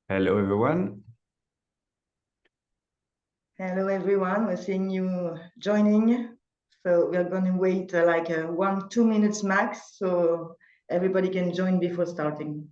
Hello, everyone. Hello, everyone. We're seeing you joining. So we're going to wait like 1-2 minutes max so everybody can join before starting.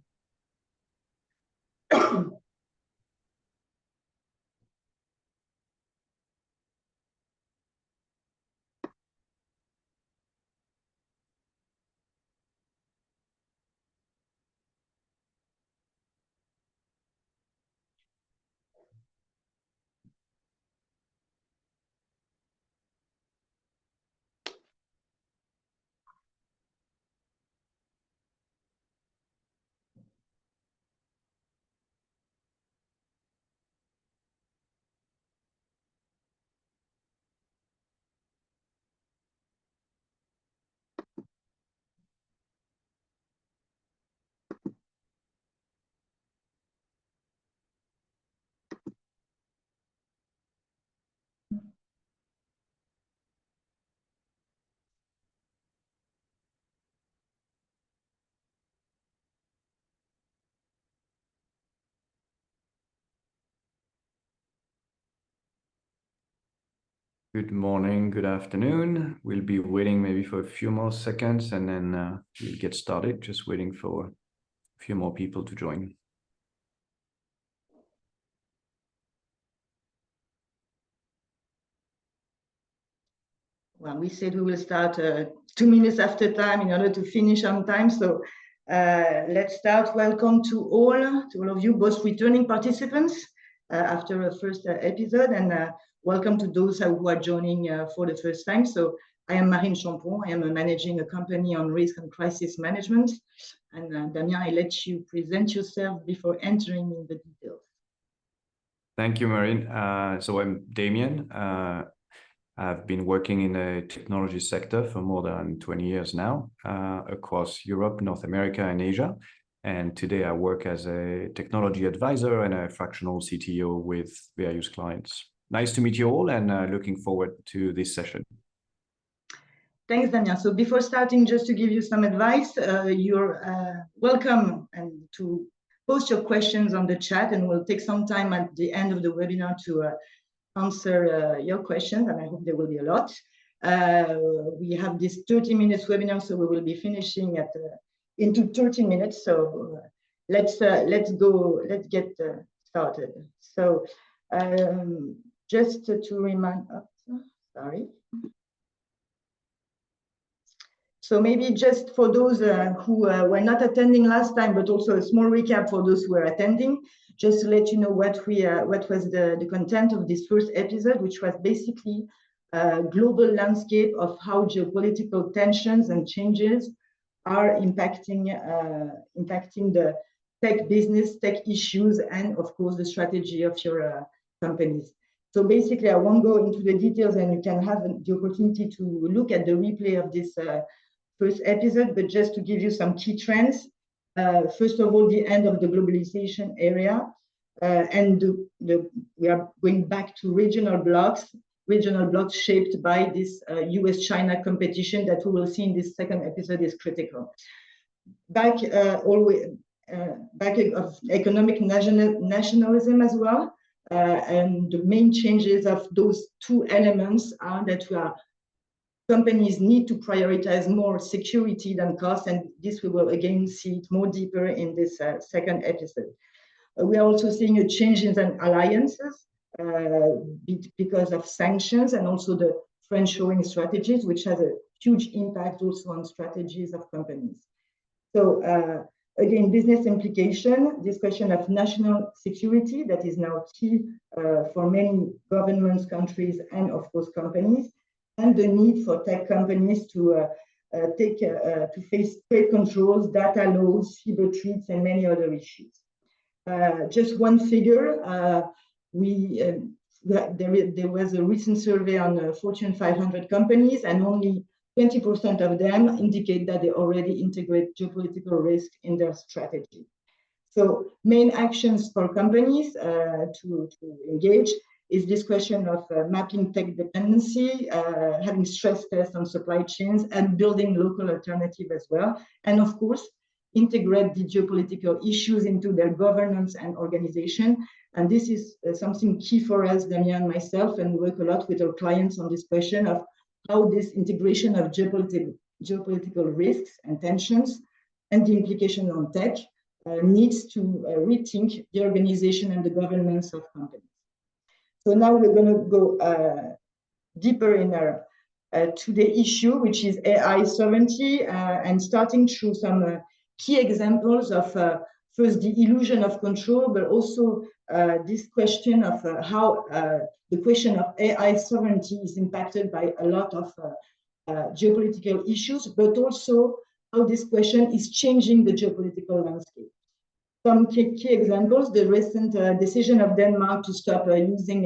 Good morning, good afternoon. We'll be waiting maybe for a few more seconds and then we'll get started, just waiting for a few more people to join. Well, we said we will start 2 minutes after time in order to finish on time. So let's start. Welcome to all of you, both returning participants after a first episode, and welcome to those who are joining for the first time. So I am Marine Champon. I am managing a company on risk and crisis management. And Damien, I let you present yourself before entering in the details. Thank you, Marine. So I'm Damien. I've been working in the technology sector for more than 20 years now, across Europe, North America, and Asia. And today I work as a technology advisor and a fractional CTO with various clients. Nice to meet you all, and looking forward to this session. Thanks, Damien. So before starting, just to give you some advice, you're welcome and to post your questions on the chat, and we'll take some time at the end of the webinar to answer your questions, and I hope there will be a lot. We have this 30 minutes webinar, so we will be finishing at into 30 minutes. So let's get started. So just to remind, sorry. So maybe just for those who were not attending last time, but also a small recap for those who are attending, just to let you know what was the content of this first episode, which was basically a global landscape of how geopolitical tensions and changes are impacting the tech business, tech issues, and of course the strategy of your companies. So basically, I won't go into the details, and you can have the opportunity to look at the replay of this first episode, but just to give you some key trends. First of all, the end of the globalization area, and we are going back to regional blocks shaped by this US-China competition that we will see in this second episode is critical. Back of economic nationalism as well, and the main changes of those two elements are that companies need to prioritize more security than cost, and this we will again see it more deeper in this second episode. We are also seeing a change in alliances because of sanctions and also the friend-shoring strategies, which has a huge impact also on strategies of companies. So again, business implication, this question of national security that is now key for many governments, countries, and of course companies, and the need for tech companies to face trade controls, data laws, cyber threats, and many other issues. Just one figure, there was a recent survey on Fortune 500 companies, and only 20% of them indicate that they already integrate geopolitical risk in their strategy. So main actions for companies to engage is this question of mapping tech dependency, having stress tests on supply chains, and building local alternative as well. And of course, integrate the geopolitical issues into their governance and organization. And this is something key for us, Damien and myself, and we work a lot with our clients on this question of how this integration of geopolitical risks and tensions and the implication on tech needs to rethink the organization and the governance of companies. So now we're going to go deeper in our today's issue, which is AI sovereignty, and starting through some key examples of first the illusion of control, but also this question of how the question of AI sovereignty is impacted by a lot of geopolitical issues, but also how this question is changing the geopolitical landscape. Some key examples: the recent decision of Denmark to stop using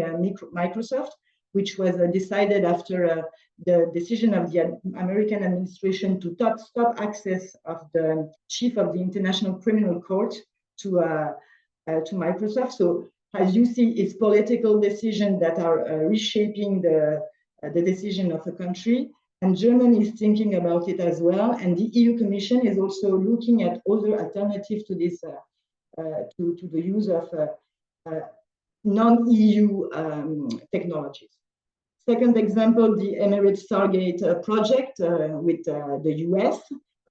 Microsoft, which was decided after the decision of the American administration to stop access of the chief of the International Criminal Court to Microsoft. So as you see, it's political decisions that are reshaping the decision of a country. And Germany is thinking about it as well. And the EU Commission is also looking at other alternatives to this, to the use of non-EU technologies. Second example, the Emirates Stargate project with the US,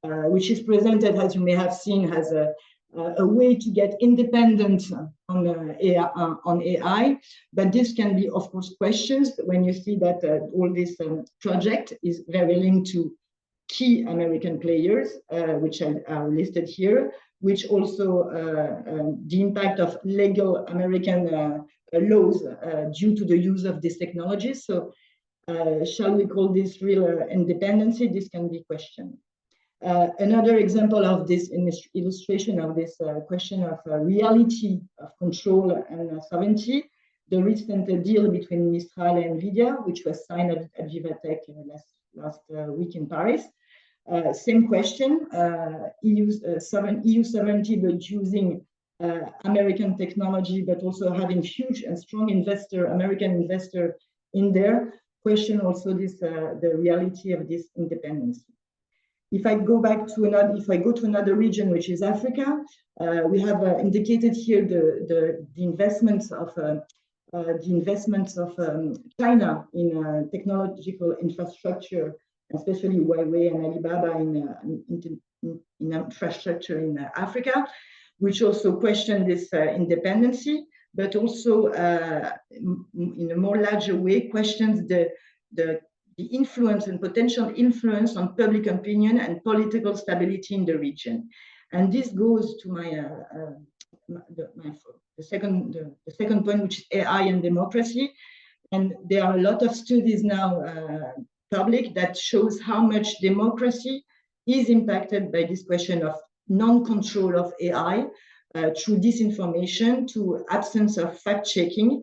which is presented, as you may have seen, as a way to get independence on AI. But this can be, of course, questions when you see that all this project is very linked to key American players, which are listed here, which also the impact of legal American laws due to the use of these technologies. So shall we call this real independency? This can be questioned. Another example of this illustration of this question of reality of control and sovereignty, the recent deal between Mistral and NVIDIA, which was signed at Vivatech last week in Paris. Same question, EU sovereignty, but using American technology, but also having huge and strong American investor in there. Question also this the reality of this independence. If I go to another region, which is Africa, we have indicated here the investments of China in technological infrastructure, especially Huawei and Alibaba in infrastructure in Africa, which also question this independency, but also in a more larger way questions the influence and potential influence on public opinion and political stability in the region. And this goes to the second point, which is AI and democracy. And there are a lot of studies now public that shows how much democracy is impacted by this question of non-control of AI through disinformation, to absence of fact-checking.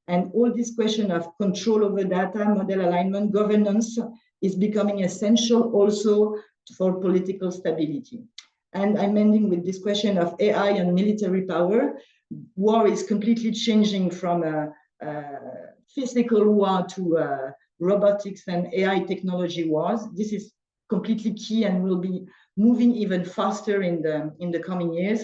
And all this question of control over data, model alignment, governance is becoming essential also for political stability. And I'm ending with this question of AI and military power. War is completely changing from a physical war to robotics and AI technology wars. This is completely key and will be moving even faster in the coming years.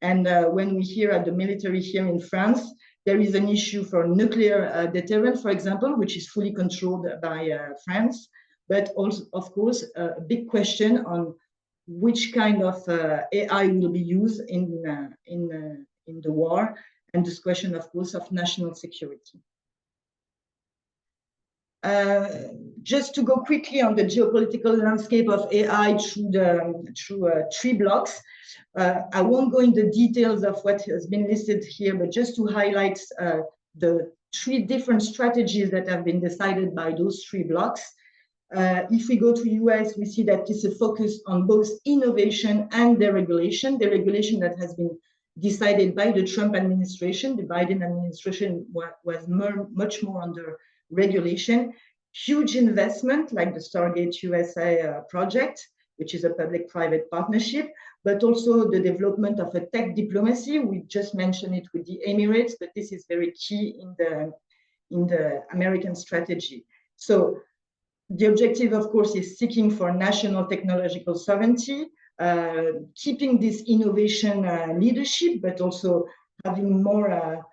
And when we hear at the military here in France, there is an issue for nuclear deterrent, for example, which is fully controlled by France, but also, of course, a big question on which kind of AI will be used in the war, and this question, of course, of national security. Just to go quickly on the geopolitical landscape of AI through 3 blocks. I won't go into the details of what has been listed here, but just to highlight the 3 different strategies that have been decided by those 3 blocks. If we go to US, we see that it's a focus on both innovation and deregulation. Deregulation that has been decided by the Trump administration. The Biden administration was much more under regulation. Huge investment like the Stargate USA project, which is a public-private partnership, but also the development of a tech diplomacy. We just mentioned it with the Emirates, but this is very key in the American strategy. So the objective, of course, is seeking for national technological sovereignty, keeping this innovation leadership, but also having more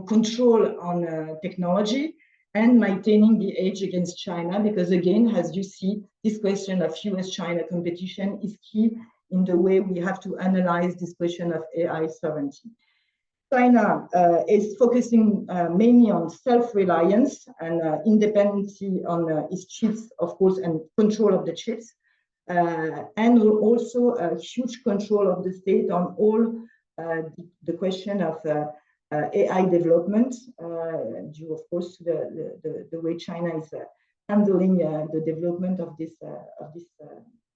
control on technology, and maintaining the edge against China, because again, as you see, this question of US-China competition is key in the way we have to analyze this question of AI sovereignty. China is focusing mainly on self-reliance and independency on its chips, of course, and control of the chips, and also a huge control of the state on all the question of AI development, due, of course, to the way China is handling the development of these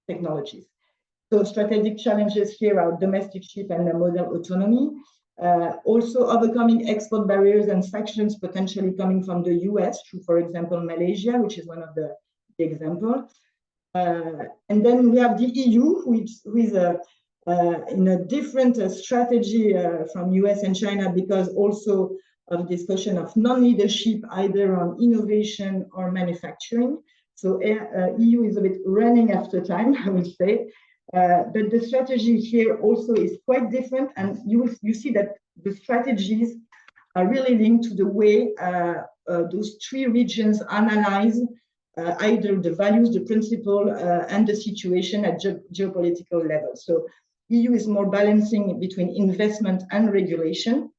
technologies. So strategic challenges here are domestic chip and model autonomy, also overcoming export barriers and sanctions potentially coming from the US through, for example, Malaysia, which is one of the examples. And then we have the EU, who is in a different strategy from US and China, because also of this question of non-leadership, either on innovation or manufacturing. So EU is a bit running after time, I would say. But the strategy here also is quite different, and you see that the strategies are really linked to the way those three regions analyze either the values, the principle, and the situation at geopolitical level. So EU is more balancing between investment and regulation,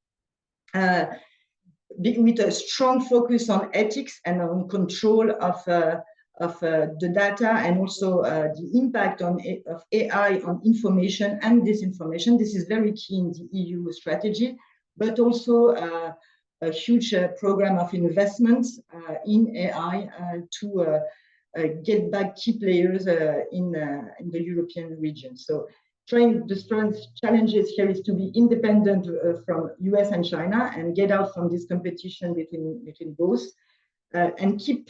with a strong focus on ethics and on control of the data, and also the impact of AI on information and disinformation. This is very key in the EU strategy, but also a huge program of investments in AI to get back key players in the European region. So the strong challenges here is to be independent from US and China and get out from this competition between both, and keep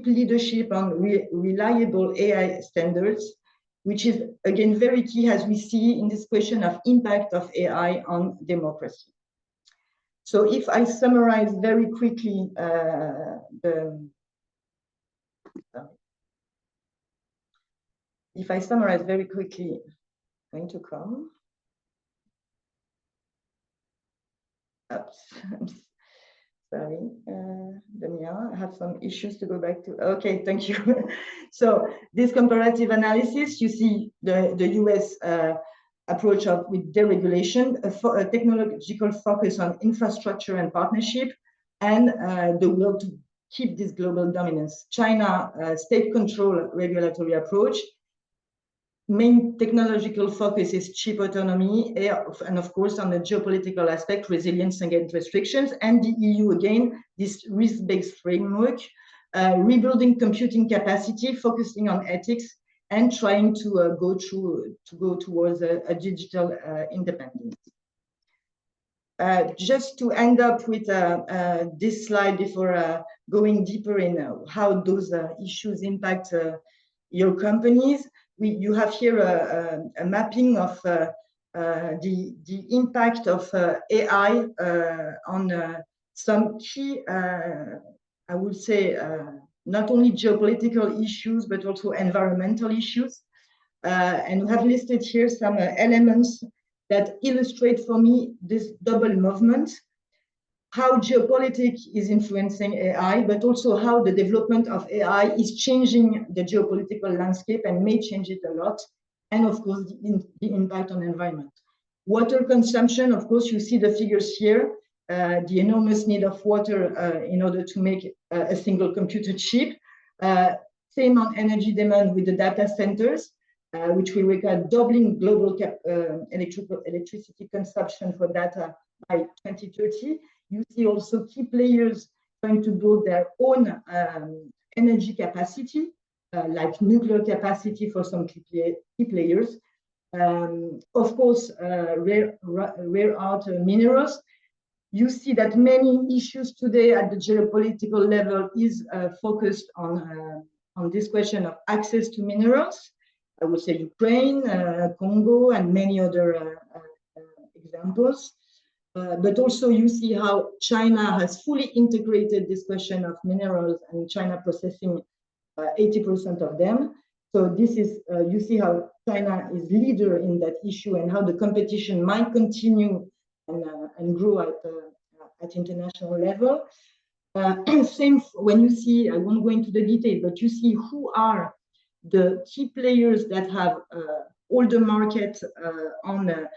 leadership on reliable AI standards, which is again very key, as we see in this question of impact of AI on democracy. So if I summarize very quickly going to come. Oops, I'm sorry, Damien, I have some issues to go back to. Okay, thank you. So this comparative analysis, you see the US approach with deregulation, a technological focus on infrastructure and partnership, and the will to keep this global dominance. China, state control regulatory approach. Main technological focus is chip autonomy, and of course on the geopolitical aspect, resilience against restrictions, and the EU again, this risk-based framework, rebuilding computing capacity, focusing on ethics, and trying to go towards a digital independence. Just to end up with this slide before going deeper in how those issues impact your companies. You have here a mapping of the impact of AI on some key, I would say, not only geopolitical issues, but also environmental issues. And we have listed here some elements that illustrate for me this double movement, how geopolitics is influencing AI, but also how the development of AI is changing the geopolitical landscape and may change it a lot. And of course, the impact on the environment. Water consumption, of course, you see the figures here, the enormous need of water in order to make a single computer chip. Same on energy demand with the data centers, which we record doubling global electricity consumption for data by 2030. You see also key players trying to build their own energy capacity, like nuclear capacity for some key players. Of course, rare earth minerals. You see that many issues today at the geopolitical level is focused on this question of access to minerals. I would say Ukraine, Congo, and many other examples. But also you see how China has fully integrated this question of minerals, and China processing 80% of them. So this is, you see how China is leader in that issue and how the competition might continue and grow at international level. Same when you see, I won't go into the detail, but you see who are the key players that have all the market on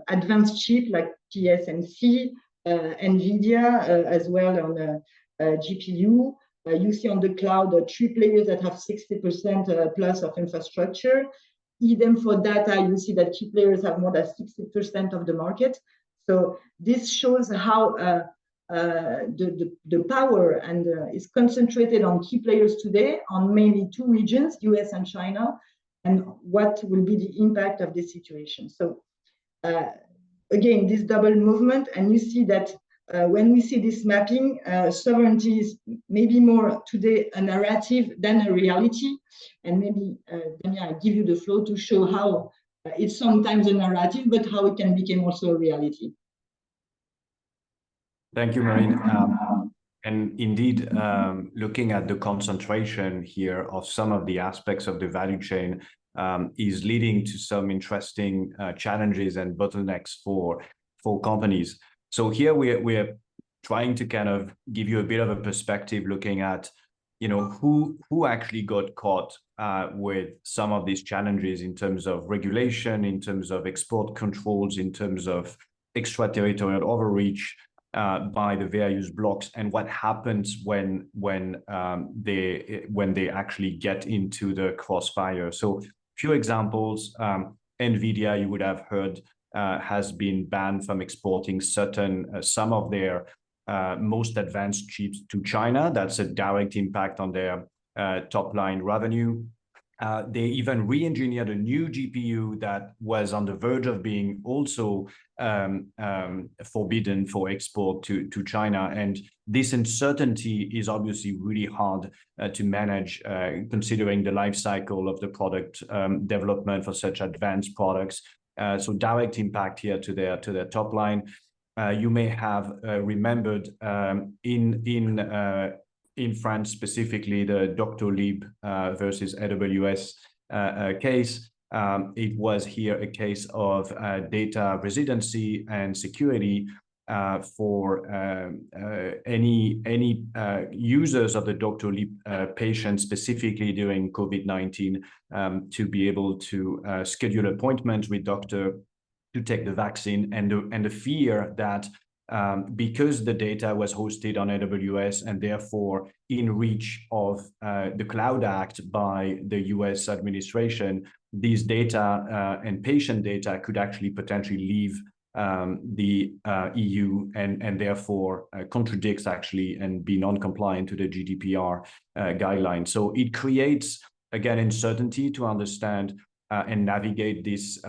advanced chip like TSMC, NVIDIA as well on GPU. You see on the cloud 3 players that have 60% plus of infrastructure. Even for data, you see that key players have more than 60% of the market. So this shows how the power and is concentrated on key players today on mainly 2 regions, US and China, and what will be the impact of this situation. So again, this double movement, and you see that when we see this mapping, sovereignty is maybe more today a narrative than a reality. And maybe, Damien, I give you the floor to show how it's sometimes a narrative, but how it can become also a reality. Thank you, Marine. And indeed, looking at the concentration here of some of the aspects of the value chain is leading to some interesting challenges and bottlenecks for companies. So here we're trying to kind of give you a bit of a perspective looking at, you know, who actually got caught with some of these challenges in terms of regulation, in terms of export controls, in terms of extraterritorial overreach by the various blocks, and what happens when they actually get into the crossfire. So few examples, NVIDIA, you would have heard, has been banned from exporting some of their most advanced chips to China. That's a direct impact on their top line revenue. They even re-engineered a new GPU that was on the verge of being also forbidden for export to China. And this uncertainty is obviously really hard to manage, considering the life cycle of the product development for such advanced products. So direct impact here to their top line. You may have remembered in France specifically, the Doctolib versus AWS case. It was here a case of data residency and security for any users of the Doctolib patients, specifically during COVID-19, to be able to schedule appointments with doctor to take the vaccine, and the fear that because the data was hosted on AWS and therefore in reach of the Cloud Act by the US administration, these data and patient data could actually potentially leave the EU and therefore contradicts actually and be non-compliant to the GDPR guidelines. So it creates, again, uncertainty to understand and navigate this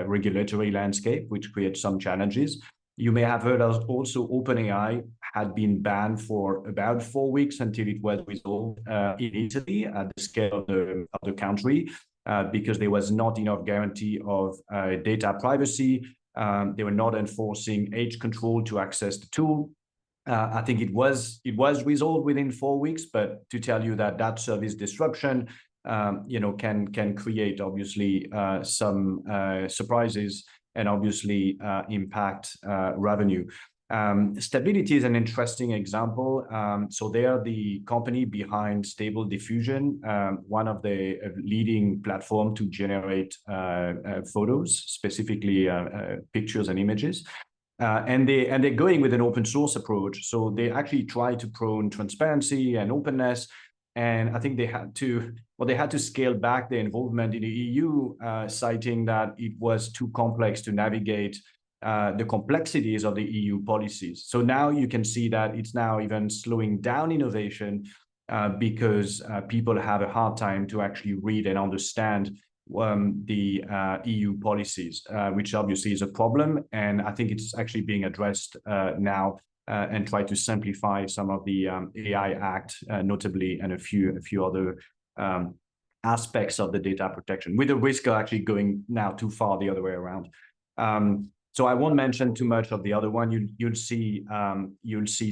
regulatory landscape, which creates some challenges. You may have heard also OpenAI had been banned for about 4 weeks until it was resolved in Italy at the scale of the country because there was not enough guarantee of data privacy. They were not enforcing age control to access the tool. I think it was resolved within 4 weeks, but to tell you that service disruption, can create obviously some surprises and obviously impact revenue. Stability is an interesting example. So they are the company behind Stable Diffusion, one of the leading platform to generate photos, specifically pictures and images. And they're going with an open source approach. So they actually try to promote transparency and openness. And I think they had to scale back their involvement in the EU, citing that it was too complex to navigate the complexities of the EU policies. So now you can see that it's now even slowing down innovation because people have a hard time to actually read and understand the EU policies, which obviously is a problem. And I think it's actually being addressed now. And try to simplify some of the AI Act, notably, and a few other aspects of the data protection, with the risk of actually going now too far the other way around. So I won't mention too much of the other one. You'll see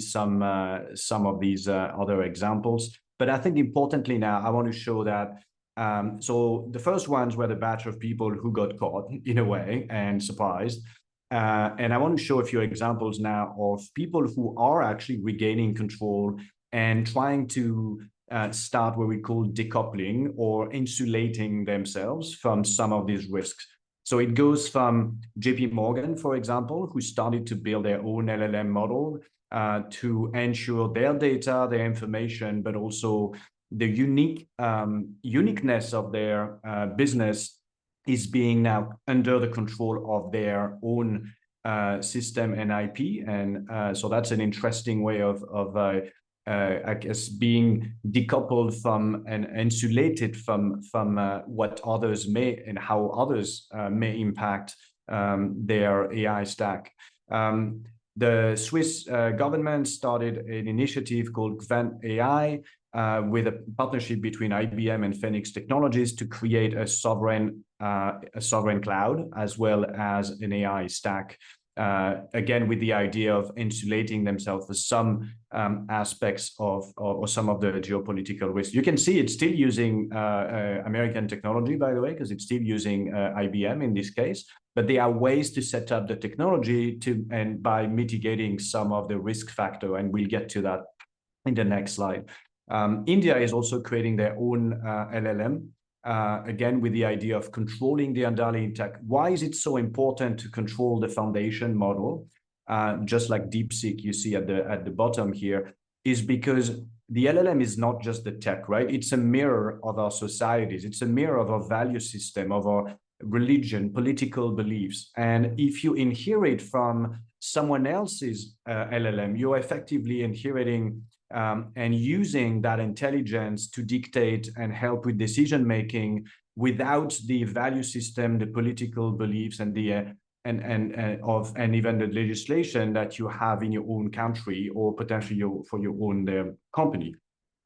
some of these other examples. But I think importantly now, I want to show that so the first ones were the batch of people who got caught in a way and surprised. And I want to show a few examples now of people who are actually regaining control and trying to start what we call decoupling or insulating themselves from some of these risks. So it goes from JP Morgan, for example, who started to build their own LLM model to ensure their data, their information, but also the uniqueness of their business is being now under the control of their own system and IP. And so that's an interesting way of I guess, being decoupled from and insulated from what others may and how others may impact their AI stack. The Swiss government started an initiative called Quant AI with a partnership between IBM and Phoenix Technologies to create a sovereign cloud as well as an AI stack. Again, with the idea of insulating themselves for some aspects of or some of the geopolitical risks. You can see it's still using American technology, by the way, because it's still using IBM in this case. But there are ways to set up the technology and by mitigating some of the risk factor, and we'll get to that in the next slide. India is also creating their own LLM. Again, with the idea of controlling the underlying tech. Why is it so important to control the foundation model? Just like DeepSeek you see at the bottom here, is because the LLM is not just the tech, right? It's a mirror of our societies. It's a mirror of our value system, of our religion, political beliefs. And if you inherit from someone else's LLM, you're effectively inheriting and using that intelligence to dictate and help with decision making without the value system, the political beliefs, and the and even the legislation that you have in your own country or potentially for your own company.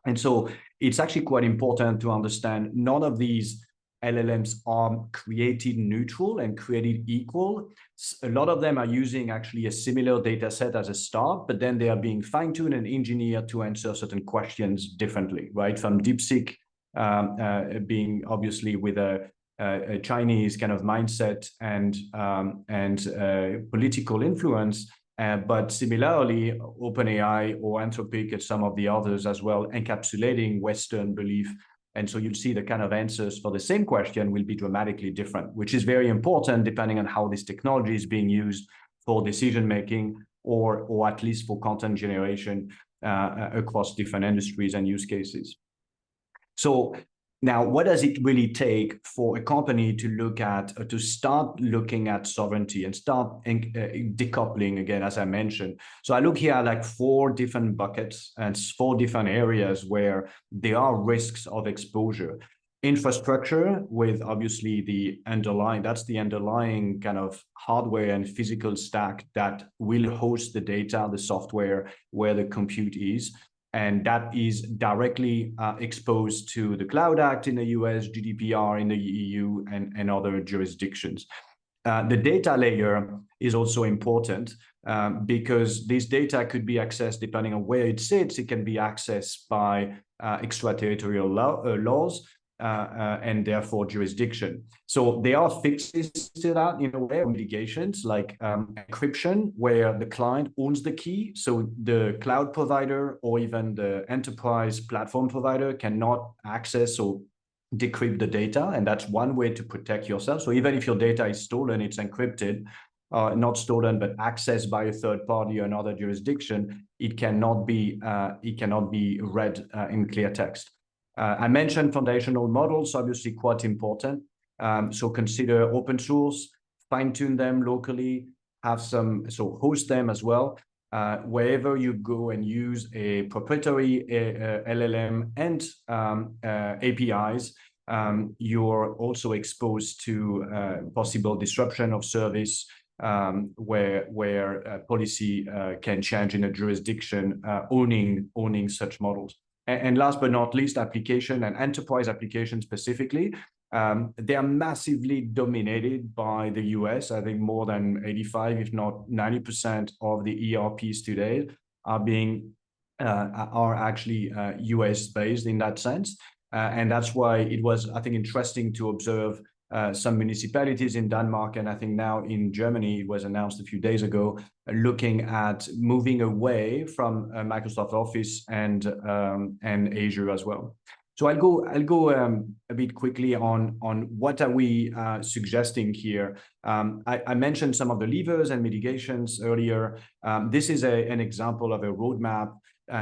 And so it's actually quite important to understand none of these LLMs are created neutral and created equal. A lot of them are using actually a similar data set as a start, but then they are being fine-tuned and engineered to answer certain questions differently, right? From DeepSeek being obviously with a Chinese kind of mindset and political influence, but similarly, OpenAI or Anthropic and some of the others as well, encapsulating Western belief. And so you'll see the kind of answers for the same question will be dramatically different, which is very important depending on how this technology is being used for decision-making or at least for content generation across different industries and use cases. So now, what does it really take for a company to look at, or to start looking at sovereignty and start decoupling again, as I mentioned? So I look here at like 4 different buckets and 4 different areas where there are risks of exposure. Infrastructure, with obviously the underlying kind of hardware and physical stack that will host the data, the software, where the compute is. And that is directly exposed to the Cloud Act in the US, GDPR in the EU, and other jurisdictions. The data layer is also important because this data could be accessed depending on where it sits. It can be accessed by extraterritorial laws and therefore jurisdiction. So there are fixes to that in a way, mitigations like encryption, where the client owns the key. So the cloud provider or even the enterprise platform provider cannot access or decrypt the data. And that's one way to protect yourself. So even if your data is stolen, it's encrypted, not stolen, but accessed by a third party or another jurisdiction, it cannot be read in clear text. I mentioned foundational models, obviously quite important. So consider open source, fine-tune them locally, host them as well. Wherever you go and use a proprietary LLM and APIs, you're also exposed to possible disruption of service where policy can change in a jurisdiction owning such models. And last but not least, application and enterprise applications specifically, they are massively dominated by the US. I think more than 85, if not 90% of the ERPs today are being are actually US based in that sense. And that's why it was, I think, interesting to observe some municipalities in Denmark, and I think now in Germany, it was announced a few days ago, looking at moving away from Microsoft Office and Azure as well. So I'll go a bit quickly on what are we suggesting here. I mentioned some of the levers and mitigations earlier. This is an example of a roadmap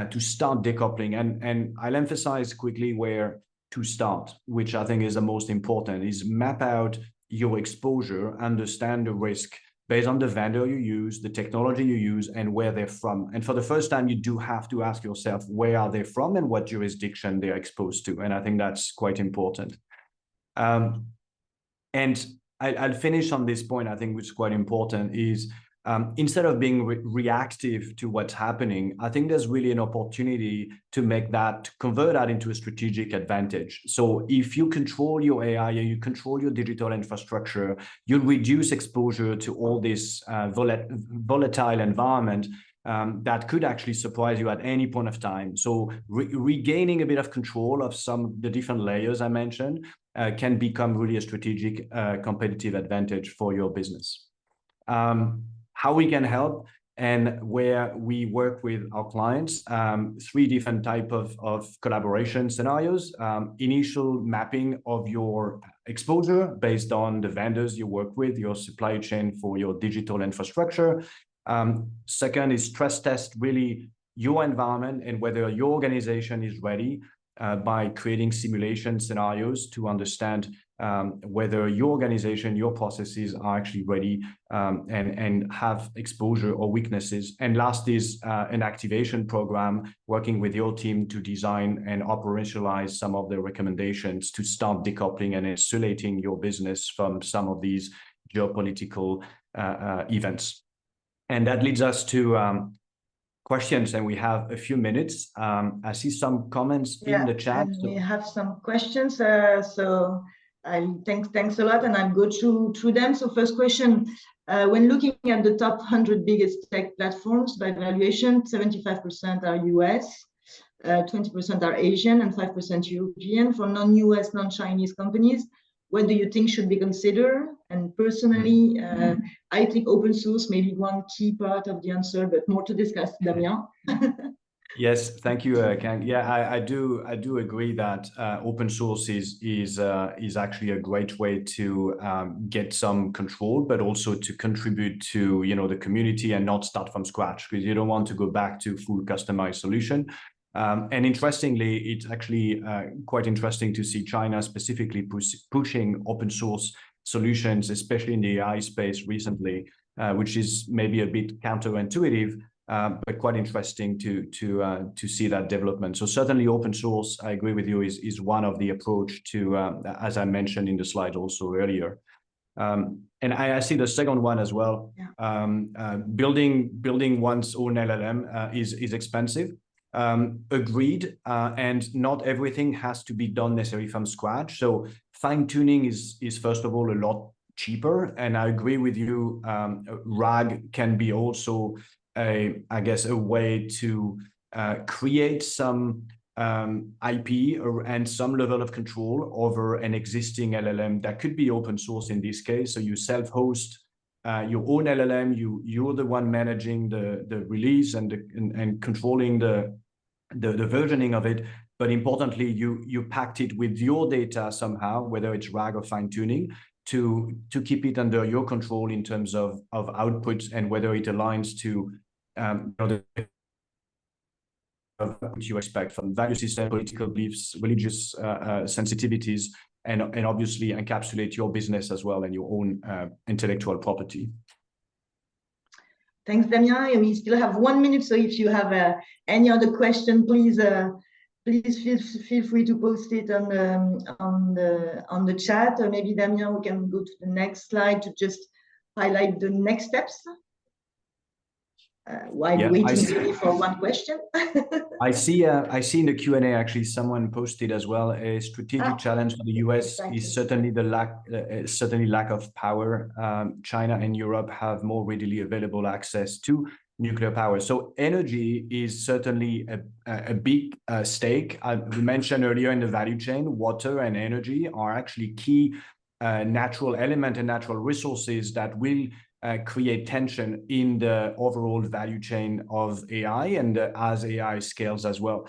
to start decoupling, and I'll emphasize quickly where to start, which I think is the most important, is map out your exposure, understand the risk based on the vendor you use, the technology you use, and where they're from. And for the first time, you do have to ask yourself, where are they from and what jurisdiction they're exposed to? And I think that's quite important. And I'll finish on this point, I think, which is quite important, is instead of being reactive to what's happening, I think there's really an opportunity to convert that into a strategic advantage. So if you control your AI, you control your digital infrastructure, you'll reduce exposure to all this volatile environment that could actually surprise you at any point of time. So regaining a bit of control of some of the different layers I mentioned can become really a strategic competitive advantage for your business. How we can help and where we work with our clients, 3 different types of collaboration scenarios. Initial mapping of your exposure based on the vendors you work with, your supply chain for your digital infrastructure. Second is stress test really your environment and whether your organization is ready by creating simulation scenarios to understand whether your organization, your processes are actually ready and have exposure or weaknesses. And last is an activation program, working with your team to design and operationalize some of the recommendations to start decoupling and insulating your business from some of these geopolitical events. And that leads us to questions, and we have a few minutes. I see some comments in the chat. We have some questions. So thanks a lot, and I'll go through them. So first question, when looking at the top 100 biggest tech platforms by valuation, 75% are US, 20% are Asian, and 5% European. For non-US, non-Chinese companies, what do you think should be considered? And personally, I think open source may be one key part of the answer, but more to discuss, Damien. Yes, thank you, Kang. Yeah, I do agree that open source is actually a great way to get some control, but also to contribute to the community and not start from scratch, because you don't want to go back to full customized solution. And interestingly, it's actually quite interesting to see China specifically pushing open source solutions, especially in the AI space recently, which is maybe a bit counterintuitive. But quite interesting to see that development. So certainly open source, I agree with you, is one of the approach to, as I mentioned in the slide also earlier. And I see the second one as well. Yeah. Building one's own LLM is expensive. Agreed. And not everything has to be done necessarily from scratch. So fine tuning is first of all a lot cheaper. And I agree with you. RAG can be also I guess a way to create some IP and some level of control over an existing LLM that could be open source in this case. So you self-host your own LLM. You're the one managing the release and controlling the versioning of it. But importantly, you packed it with your data somehow, whether it's RAG or fine tuning, to keep it under your control in terms of outputs and whether it aligns to what you expect from value system, political beliefs, religious sensitivities, and obviously encapsulate your business as well and your own intellectual property. Thanks, Damien. We still have 1 minute, so if you have any other question, please feel free to post it on the chat. Or maybe, Damien, we can go to the next slide to just highlight the next steps. While waiting for one question. I see in the Q&A actually someone posted as well, a strategic challenge for the US is certainly the lack of power. China and Europe have more readily available access to nuclear power. So energy is certainly a big stake. We mentioned earlier in the value chain, water and energy are actually key natural element and natural resources that will create tension in the overall value chain of AI and as AI scales as well.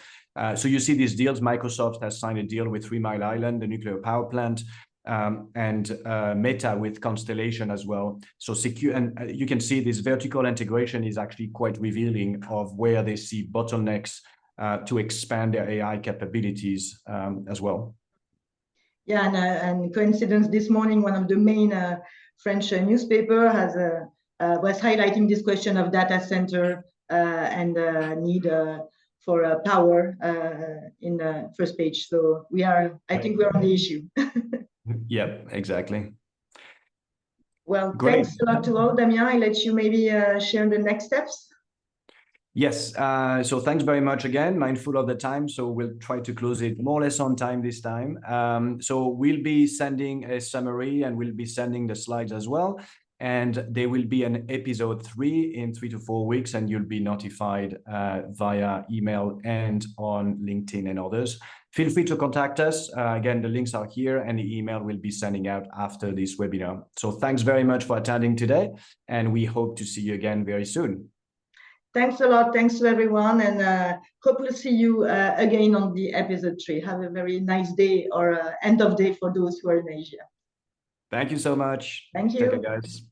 So you see these deals. Microsoft has signed a deal with 3 Mile Island, the nuclear power plant, and Meta with Constellation as well. So secure, and you can see this vertical integration is actually quite revealing of where they see bottlenecks to expand their AI capabilities as well. Yeah, and coincidence, this morning, one of the main French newspaper was highlighting this question of data center and need for power in the first page. So I think we're on the issue. Yeah, exactly. Well, Great. thanks a lot to all. Damien, I let you maybe share the next steps. Yes, so thanks very much again, mindful of the time, so we'll try to close it more or less on time this time. So we'll be sending a summary and we'll be sending the slides as well. And there will be an episode 3 in 3 to 4 weeks, and you'll be notified via email and on LinkedIn and others. Feel free to contact us. Again, the links are here and the email will be sending out after this webinar. So thanks very much for attending today, and we hope to see you again very soon. Thanks a lot. Thanks to everyone, and hope to see you again on the episode 3. Have a very nice day or end of day for those who are in Asia. Thank you so much. Thank you. Take care, guys.